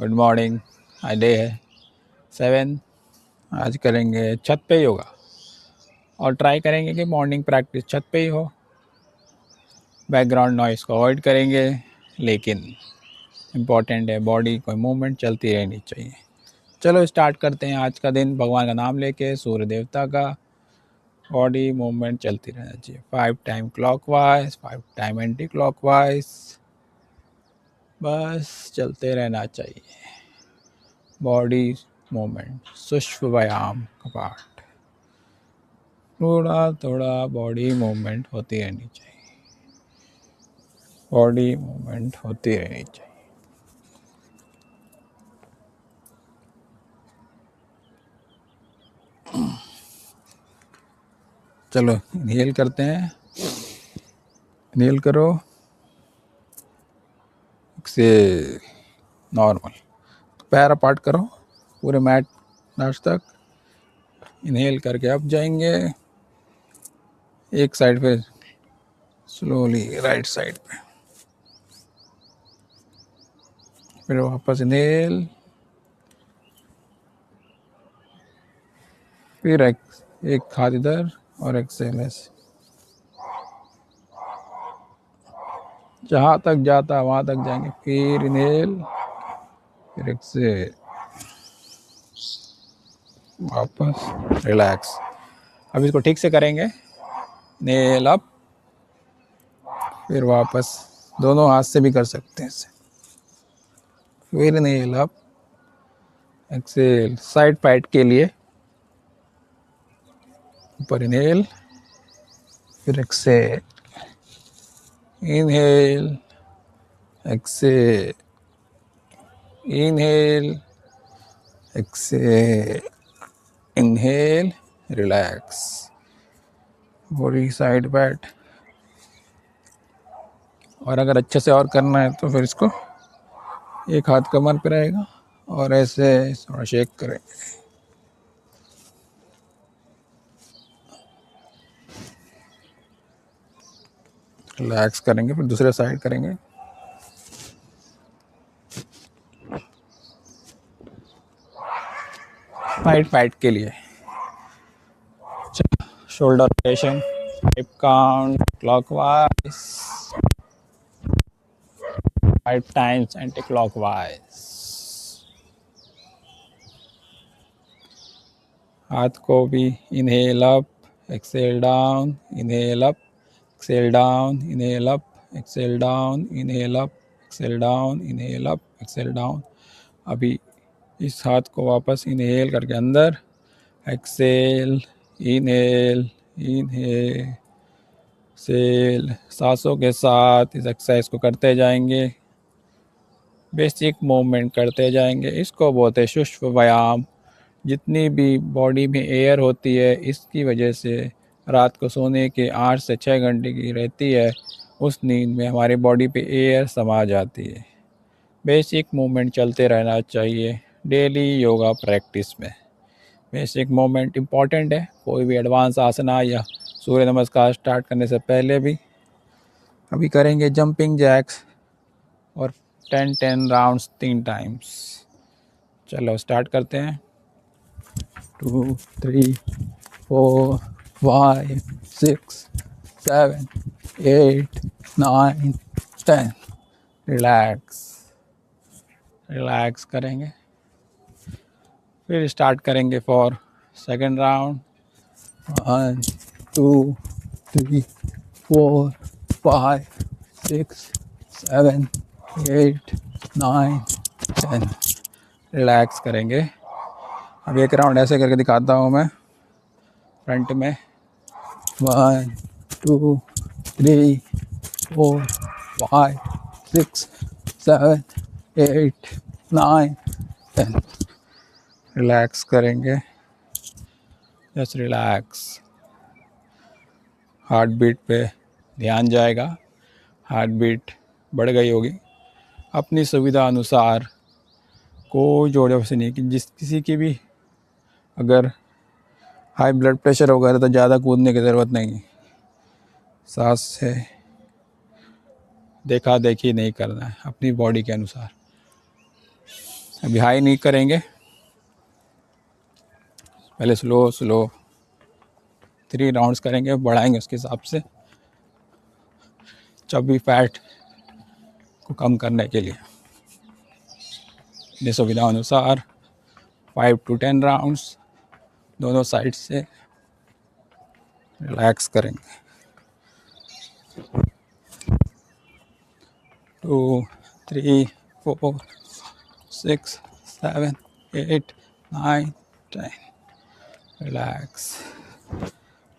Good morning. आज day है 7। आज करेंगे छत पे ही होगा और ट्राई करेंगे कि मॉर्निंग प्रैक्टिस छत पे ही हो। बैकग्राउंड नॉइस को अवॉइड करेंगे, लेकिन इम्पॉर्टेंट है बॉडी कोई मूवमेंट चलती रहनी चाहिए। चलो स्टार्ट करते हैं। आज का दिन भगवान का नाम लेके, सूर्य देवता का, बॉडी मूवमेंट चलती रहना चाहिए। 5 time clockwise, 5 time anti clockwise, बस चलते रहना चाहिए। बॉडी मूवमेंट, सूक्ष्म व्यायाम का पार्ट। थोड़ा थोड़ा बॉडी मूवमेंट होती रहनी चाहिए। बॉडी मूवमेंट होती रहनी चाहिए। चलो इनहेल करते हैं। इनहेल करो से नॉर्मल, पैर अपार्ट करो पूरे मैट लास्ट तक। इनहेल करके अप जाएंगे एक साइड पे, स्लोली राइट साइड पे, फिर वापस इनहेल, फिर एक हाथ इधर और एक्सेल ऐसे, जहाँ तक जाता वहाँ तक जाएंगे। फिर इनहेल, फिर एक्सेल, वापस रिलैक्स। अब इसको ठीक से करेंगे। नेल अप, फिर वापस दोनों हाथ से भी कर सकते हैं इसे। फिर नेल अप, एक्सेल, साइड पैट के लिए ऊपर इनहेल, फिर exhale, inhale, exhale, inhale, exhale, inhale, relax. Body side pat. और अगर अच्छे से और करना है तो फिर इसको एक हाथ कमर पे रहेगा और ऐसे थोड़ा शेक करेंगे। रिलैक्स करेंगे, फिर दूसरे साइड करेंगे। साइड पैट के लिए shoulder rotation, 5 count clockwise, 5 times anti clockwise. हाथ को भी inhale up, exhale down, inhale up, exhale down, inhale up, exhale down, inhale up, exhale down, inhale up, exhale down. अभी इस हाथ को वापस इनहेल करके अंदर, एक्सेल, इनहेल, इनहेल, एक्सेल। सांसों के साथ इस एक्सरसाइज को करते जाएंगे, बेसिक मूवमेंट करते जाएंगे। इसको बोलते हैं सूक्ष्म व्यायाम। जितनी भी बॉडी में एयर होती है, इसकी वजह से रात को सोने के 8 से 6 घंटे की रहती है, उस नींद में हमारी बॉडी पे एयर समा जाती है। बेसिक मूवमेंट चलते रहना चाहिए डेली योगा प्रैक्टिस में। बेसिक मूवमेंट इम्पॉर्टेंट है। कोई भी एडवांस आसना या सूर्य नमस्कार स्टार्ट करने से पहले भी। अभी करेंगे जंपिंग जैक्स और 10 राउंड्स 3 टाइम्स। चलो स्टार्ट करते हैं। 2, 3, 4, 5, 6, 7, 8, 9, 10। रिलैक्स, रिलैक्स करेंगे। फिर स्टार्ट करेंगे फॉर सेकेंड राउंड। 1, 2, 3, 4, 5, 6, 7, 8, 9, 10। रिलैक्स करेंगे। अब एक राउंड ऐसे करके दिखाता हूँ मैं फ्रंट में। 1, 2, 3, 4, 5, 6, 7, 8, 9, 10। रिलैक्स करेंगे, जस्ट रिलैक्स। हार्ट बीट पे ध्यान जाएगा। हार्ट बीट बढ़ गई होगी। अपनी सुविधा अनुसार कोई जोड़े से नहीं कि जिस किसी की भी अगर हाई ब्लड प्रेशर होगा तो ज़्यादा कूदने की ज़रूरत नहीं है। सांस से देखा देखी नहीं करना है, अपनी बॉडी के अनुसार। अभी हाई नहीं करेंगे, पहले स्लो स्लो 3 राउंड्स करेंगे, बढ़ाएंगे उसके हिसाब से चर्बी फैट को कम करने के लिए। अपनी सुविधा अनुसार 5 to 10 राउंड्स दोनों साइड से रिलैक्स करेंगे। 2 3 4 6 7 8 9 10 रिलैक्स।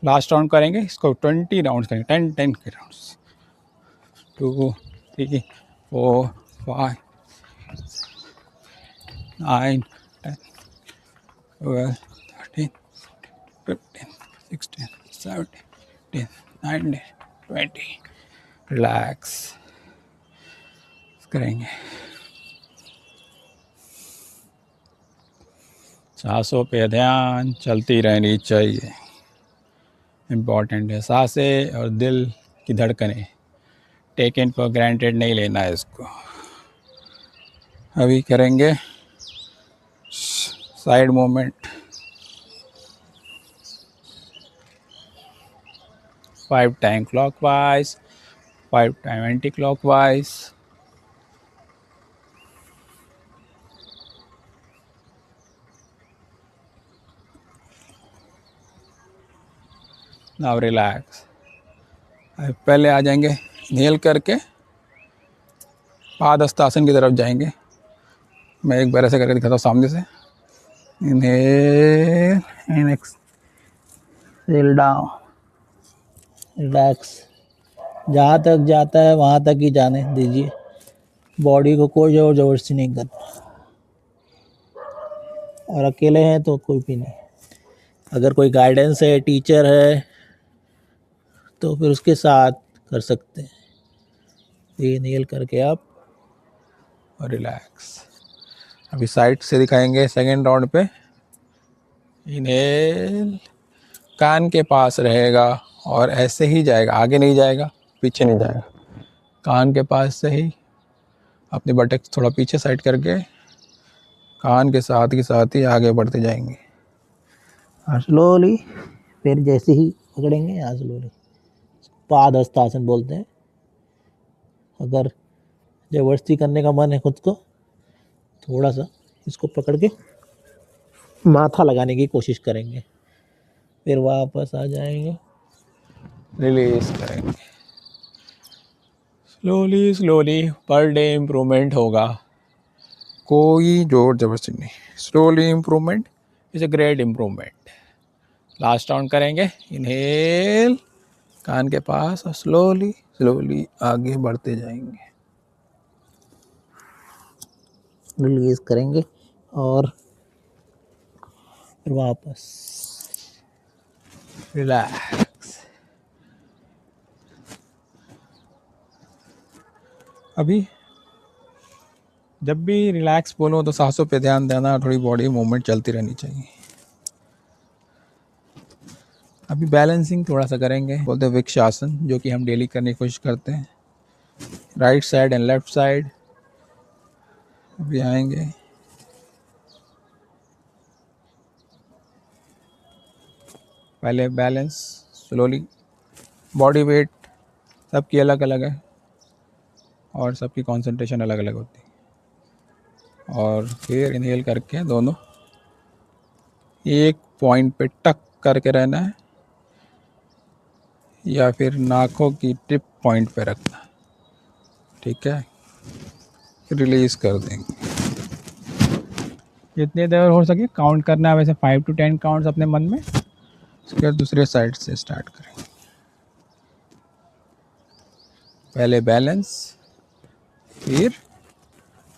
लास्ट राउंड करेंगे, इसको 20 राउंड्स करेंगे, 10 के राउंड्स। 2 3 4 5 9 10 12 13 15 16 17 19 20 रिलैक्स करेंगे। सांसों पे ध्यान चलती रहनी चाहिए, इम्पॉर्टेंट है। सांसें और दिल की धड़कनें टेकन फॉर ग्रांटेड नहीं लेना है इसको। अभी करेंगे side movement, 5 time clockwise, 5 time anti clockwise. Now relax. पहले आ जाएंगे इनहेल करके पादहस्तासन की तरफ जाएंगे। मैं एक बार ऐसे करके दिखाता हूँ सामने से। Inhale and exhale down, relax. जहाँ तक जाता है वहाँ तक ही जाने दीजिए, बॉडी को कोई जोर जबरदस्ती नहीं करना। और अकेले हैं तो कोई भी नहीं, अगर कोई गाइडेंस है, टीचर है, तो फिर उसके साथ कर सकते हैं। इनहेल करके आप और रिलैक्स। अभी साइड से दिखाएंगे सेकेंड राउंड पे। इनहेल कान के पास रहेगा और ऐसे ही जाएगा, आगे नहीं जाएगा, पीछे नहीं जाएगा, कान के पास से ही अपनी बटक थोड़ा पीछे साइड करके कान के साथ ही आगे बढ़ते जाएंगे। और स्लोली फिर जैसे ही पकड़ेंगे यहाँ स्लोली, पादहस्तासन बोलते हैं। अगर जबरदस्ती करने का मन है खुद को, थोड़ा सा इसको पकड़ के माथा लगाने की कोशिश करेंगे, फिर वापस आ जाएंगे, रिलीज करेंगे। Slowly slowly per day improvement होगा, कोई जोर जबरदस्ती नहीं। Slowly improvement is a great improvement. Last round करेंगे। इनहेल कान के पास और स्लोली स्लोली आगे बढ़ते जाएंगे। रिलीज करेंगे और फिर वापस रिलैक्स। अभी जब भी रिलैक्स बोलो तो सांसों पे ध्यान देना, थोड़ी बॉडी मूवमेंट चलती रहनी चाहिए। अभी बैलेंसिंग थोड़ा सा करेंगे, बोलते हैं वृक्षासन, जो कि हम डेली करने की कोशिश करते हैं। Right side and left side. अभी आएंगे, पहले बैलेंस स्लोली। बॉडी वेट सबकी अलग अलग है और सबकी कंसंट्रेशन अलग अलग होती है। और फिर इनहेल करके दोनों एक पॉइंट पे टक करके रहना है या फिर नाकों की टिप पॉइंट पे रखना है, ठीक है। रिलीज कर देंगे। जितनी देर हो सके काउंट करना है, वैसे 5 to 10 काउंट्स अपने मन में। उसके बाद दूसरे साइड से स्टार्ट करेंगे। पहले बैलेंस, फिर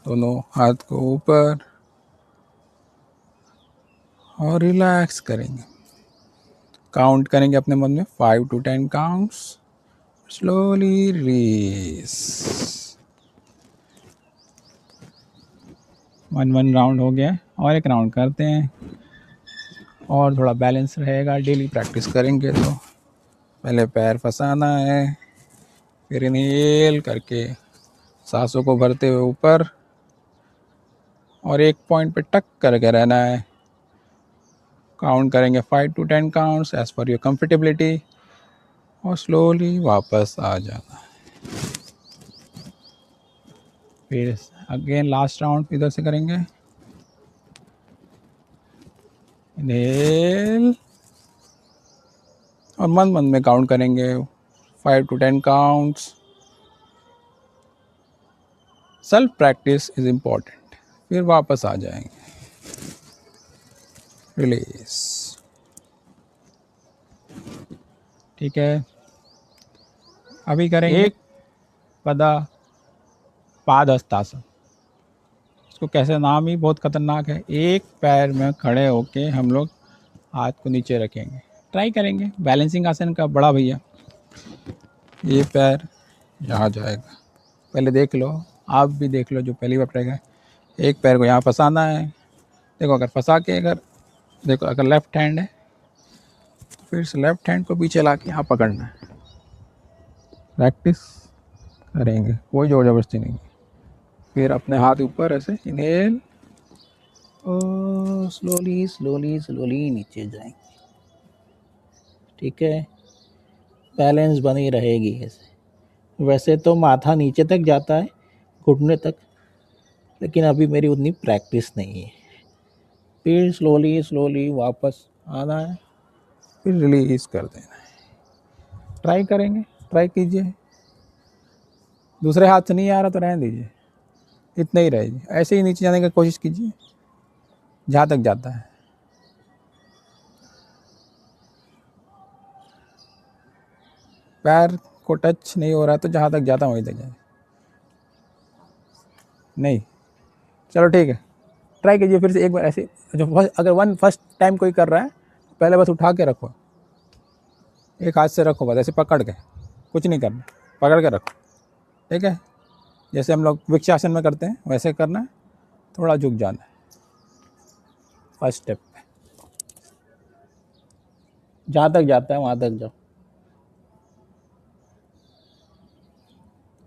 दोनों हाथ को ऊपर और रिलैक्स करेंगे। काउंट करेंगे अपने मन में 5 to 10 counts. Slowly release. 1 round हो गया, और एक राउंड करते हैं और थोड़ा बैलेंस रहेगा। डेली प्रैक्टिस करेंगे तो पहले पैर फंसाना है, फिर इनहेल करके सांसों को भरते हुए ऊपर और एक पॉइंट पे टक करके रहना है। काउंट करेंगे 5 to 10 counts as per your comfortability और स्लोली वापस आ जाना। फिर अगेन लास्ट राउंड इधर से करेंगे। इनहेल और मंद मंद में काउंट करेंगे 5 to 10 counts. Self practice is important. फिर वापस आ जाएंगे। रिलीज। ठीक है, अभी करेंगे एक पदा पादहस्तासन। इसको कैसे, नाम ही बहुत खतरनाक है। एक पैर में खड़े होके हम लोग हाथ को नीचे रखेंगे। ट्राई करेंगे बैलेंसिंग आसन का बड़ा भैया। ये पैर यहाँ जाएगा, पहले देख लो, आप भी देख लो जो पहली बार पड़ेगा। एक पैर को यहाँ फंसाना है। देखो अगर फंसा के, अगर देखो अगर लेफ्ट हैंड है तो फिर से लेफ्ट हैंड को पीछे ला के यहाँ पकड़ना है। प्रैक्टिस करेंगे, कोई जोर जबरदस्ती नहीं। फिर अपने हाथ ऊपर ऐसे इनहेल और स्लोली स्लोली स्लोली नीचे जाएंगे। ठीक है, बैलेंस बनी रहेगी ऐसे। वैसे तो माथा नीचे तक जाता है, घुटने तक, लेकिन अभी मेरी उतनी प्रैक्टिस नहीं है। फिर स्लोली स्लोली वापस आना है, फिर रिलीज कर देना है। ट्राई करेंगे, ट्राई कीजिए। दूसरे हाथ से नहीं आ रहा तो रहने दीजिए, इतना ही रहेगी। ऐसे ही नीचे जाने की कोशिश कीजिए जहाँ तक जाता है। पैर को टच नहीं हो रहा तो जहाँ तक जाता हूँ वहीं तक जाए। नहीं, चलो ठीक है, ट्राई कीजिए फिर से एक बार ऐसे। जो अगर फर्स्ट टाइम कोई कर रहा है, पहले बस उठा के रखो, एक हाथ से रखो, बस ऐसे पकड़ के, कुछ नहीं करना, पकड़ के रखो। ठीक है, जैसे हम लोग वृक्षासन में करते हैं वैसे करना है। थोड़ा झुक जाना है फर्स्ट स्टेप पे, जहाँ तक जाता है वहाँ तक जाओ।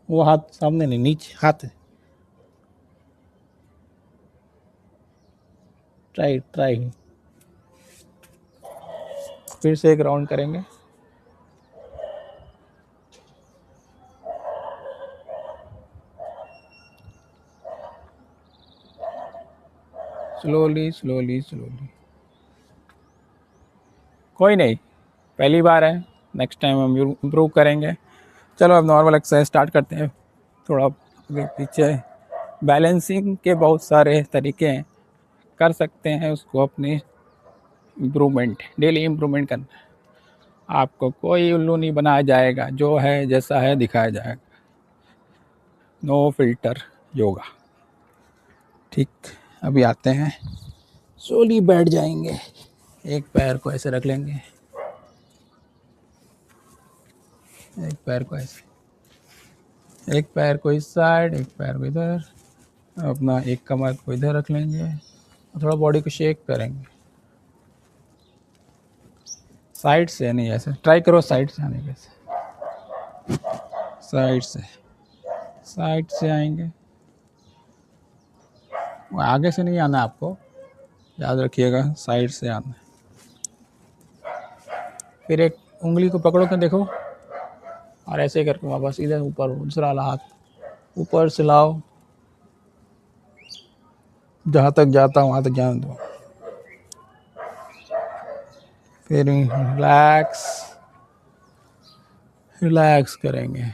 वो हाथ सामने नहीं, नीचे हाथ है। Try try. फिर से एक राउंड करेंगे। Slowly slowly slowly. कोई नहीं, पहली बार है, नेक्स्ट टाइम हम इम्प्रूव करेंगे। चलो अब नॉर्मल एक्सरसाइज स्टार्ट करते हैं। थोड़ा आगे पीछे, बैलेंसिंग के बहुत सारे तरीके हैं, कर सकते हैं उसको अपनी इम्प्रूवमेंट, डेली इम्प्रूवमेंट करना है। आपको कोई उल्लू नहीं बनाया जाएगा, जो है जैसा है दिखाया जाएगा। No filter yoga. ठीक, अभी आते हैं, सोली बैठ जाएंगे। एक पैर को ऐसे रख लेंगे, एक पैर को ऐसे, एक पैर को इस साइड, एक पैर को इधर, अपना एक कमर को इधर रख लेंगे और थोड़ा बॉडी को शेक करेंगे। साइड से नहीं, ऐसे ट्राई करो साइड से आने के। साइड से आएंगे, वो आगे से नहीं आना, आपको याद रखिएगा, साइड से आना है। फिर एक उंगली को पकड़ो के देखो और ऐसे करके वापस इधर ऊपर, दूसरा वाला हाथ ऊपर से लाओ, जहाँ तक जाता हूँ वहाँ तक जाने दो। फिर रिलैक्स रिलैक्स करेंगे।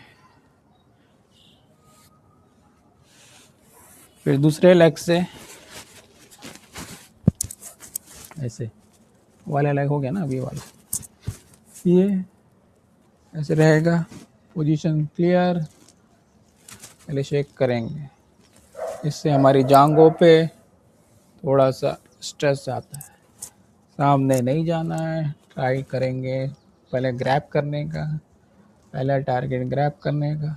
फिर दूसरे लेग से ऐसे, वाला लेग हो गया ना, अभी वाला, ये ऐसे रहेगा, पोजीशन क्लियर। पहले शेक करेंगे, इससे हमारी जांघों पे थोड़ा सा स्ट्रेस आता है। सामने नहीं जाना है, ट्राई करेंगे पहले ग्रैब करने का, पहला टारगेट ग्रैब करने का।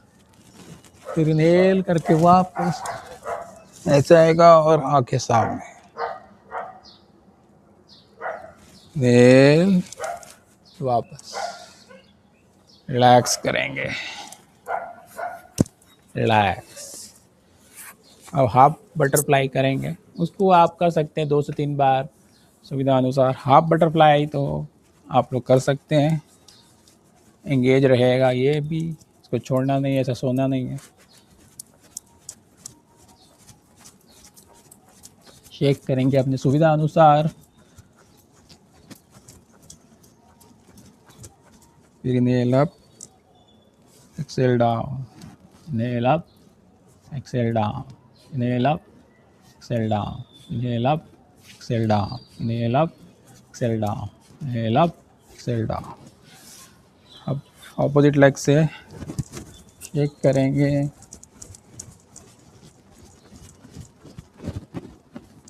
फिर इनहेल करके वापस ऐसे आएगा और आंखें सामने, इनहेल, वापस रिलैक्स करेंगे, रिलैक्स। अब हाफ बटरफ्लाई करेंगे। उसको आप कर सकते हैं 2 से 3 बार सुविधा अनुसार। हाफ बटरफ्लाई तो आप लोग कर सकते हैं, एंगेज रहेगा ये भी, इसको छोड़ना नहीं है, ऐसा सोना नहीं है। शेक करेंगे अपनी सुविधा अनुसार। फिर inhale up, exhale down, inhale up, exhale down, inhale up, exhale down, inhale up, exhale down, inhale up, exhale down, inhale up, exhale down. अब ऑपोजिट लेग से शेक करेंगे।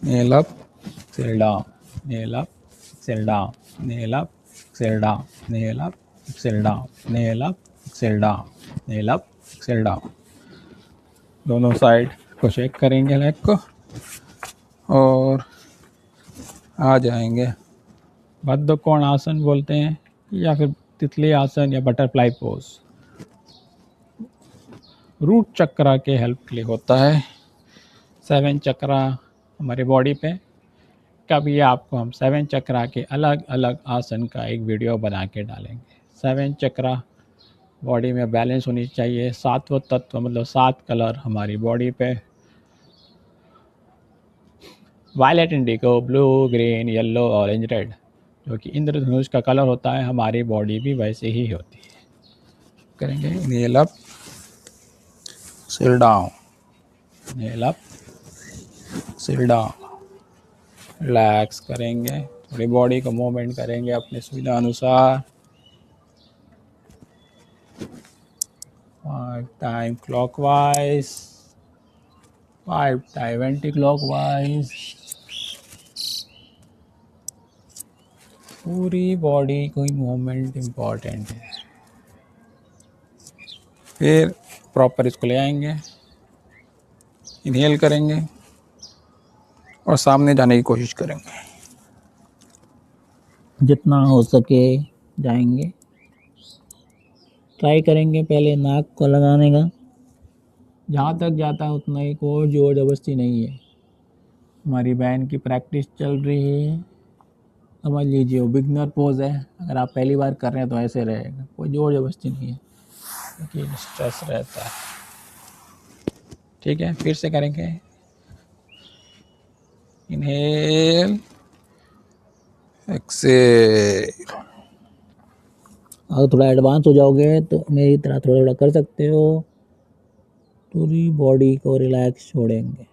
Inhale up, exhale down, inhale up, exhale down, inhale up, exhale down, inhale up, exhale down, inhale up, exhale down, inhale up, exhale down. दोनों side को shake करेंगे leg को और आ जाएंगे। बद्ध कोण आसन बोलते हैं या फिर तितली आसन या बटरफ्लाई पोज। रूट चक्रा के हेल्प के लिए होता है। 7 चक्रा हमारे बॉडी पे, कभी आपको हम 7 चक्रा के अलग अलग आसन का एक वीडियो बना के डालेंगे। 7 चक्रा बॉडी में बैलेंस होनी चाहिए। 7 तत्व मतलब 7 कलर हमारी बॉडी पे, violet, indigo, blue, green, yellow, orange, red, जो कि इंद्रधनुष का कलर होता है। हमारी बॉडी भी वैसे ही होती है। करेंगे inhale up, exhale down, inhale up, exhale down. Relax करेंगे, थोड़ी बॉडी को मूवमेंट करेंगे अपने सुविधा अनुसार। 5 time clockwise, 5 time anti clockwise. पूरी बॉडी कोई मूवमेंट इम्पॉर्टेंट है। फिर प्रॉपर इसको ले आएंगे, इनहेल करेंगे और सामने जाने की कोशिश करेंगे। जितना हो सके जाएंगे। ट्राई करेंगे पहले नाक को लगाने का, जहाँ तक जाता है उतना ही, कोई जोर जबरदस्ती नहीं है। हमारी बहन की प्रैक्टिस चल रही है, समझ लीजिए वो बिगनर पोज है। अगर आप पहली बार कर रहे हैं तो ऐसे रहेगा, कोई जोर जबरदस्ती नहीं है, क्योंकि स्ट्रेस रहता है। ठीक है, फिर से करेंगे। Inhale, exhale. अगर थोड़ा एडवांस हो जाओगे तो मेरी तरह थोड़ा थोड़ा कर सकते हो। पूरी बॉडी को रिलैक्स छोड़ेंगे,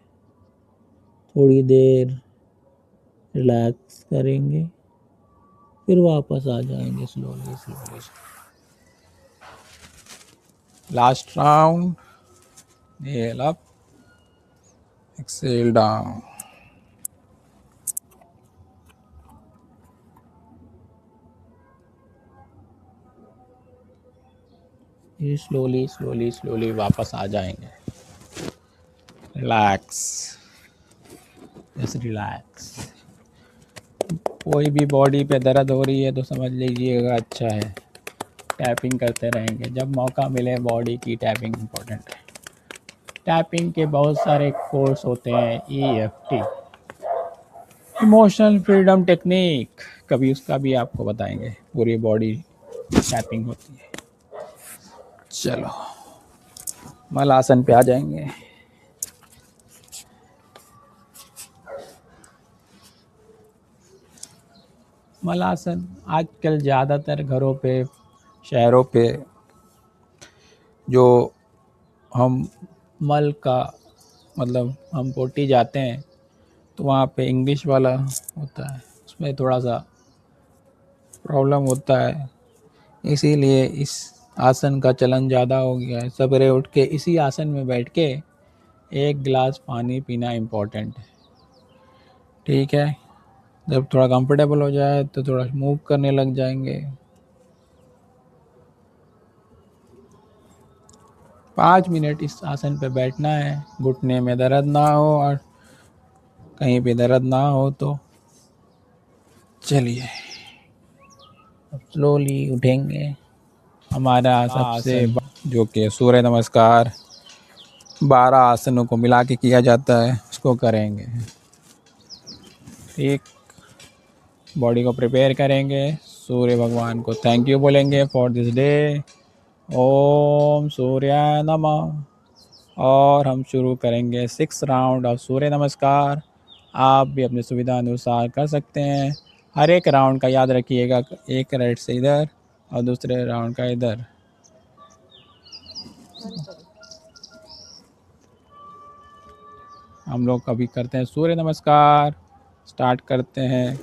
थोड़ी देर रिलैक्स करेंगे, फिर वापस आ जाएंगे slowly slowly. Last round, inhale up, exhale down. फिर स्लोली स्लोली स्लोली वापस आ जाएंगे। Relax, just relax. कोई भी बॉडी पे दर्द हो रही है तो समझ लीजिएगा अच्छा है। टैपिंग करते रहेंगे, जब मौका मिले बॉडी की टैपिंग इम्पोर्टेंट है। टैपिंग के बहुत सारे कोर्स होते हैं, EFT, इमोशनल फ्रीडम टेक्निक, कभी उसका भी आपको बताएंगे। पूरी बॉडी टैपिंग होती है। चलो मल आसन पे आ जाएंगे। मलासन आजकल ज़्यादातर घरों पे, शहरों पे, जो हम मल का मतलब हम पोटी जाते हैं तो वहाँ पे इंग्लिश वाला होता है, उसमें थोड़ा सा प्रॉब्लम होता है। इसीलिए इस आसन का चलन ज़्यादा हो गया है। सवेरे उठ के इसी आसन में बैठ के 1 गिलास पानी पीना इम्पोर्टेंट है। ठीक है, जब थोड़ा कंफर्टेबल हो जाए तो थोड़ा मूव करने लग जाएंगे। 5 मिनट इस आसन पे बैठना है, घुटने में दर्द ना हो और कहीं पे दर्द ना हो तो। चलिए अब स्लोली उठेंगे। हमारा सबसे जो कि सूर्य नमस्कार 12 आसनों को मिला के किया जाता है, उसको करेंगे। ठीक, बॉडी को प्रिपेयर करेंगे, सूर्य भगवान को थैंक यू बोलेंगे फॉर दिस डे। ओम सूर्याय नमः। और हम शुरू करेंगे 6 राउंड ऑफ सूर्य नमस्कार। आप भी अपनी सुविधा अनुसार कर सकते हैं। हर एक राउंड का याद रखिएगा, एक राइट से इधर और दूसरे राउंड का इधर। हम लोग अभी करते हैं सूर्य नमस्कार, स्टार्ट करते हैं।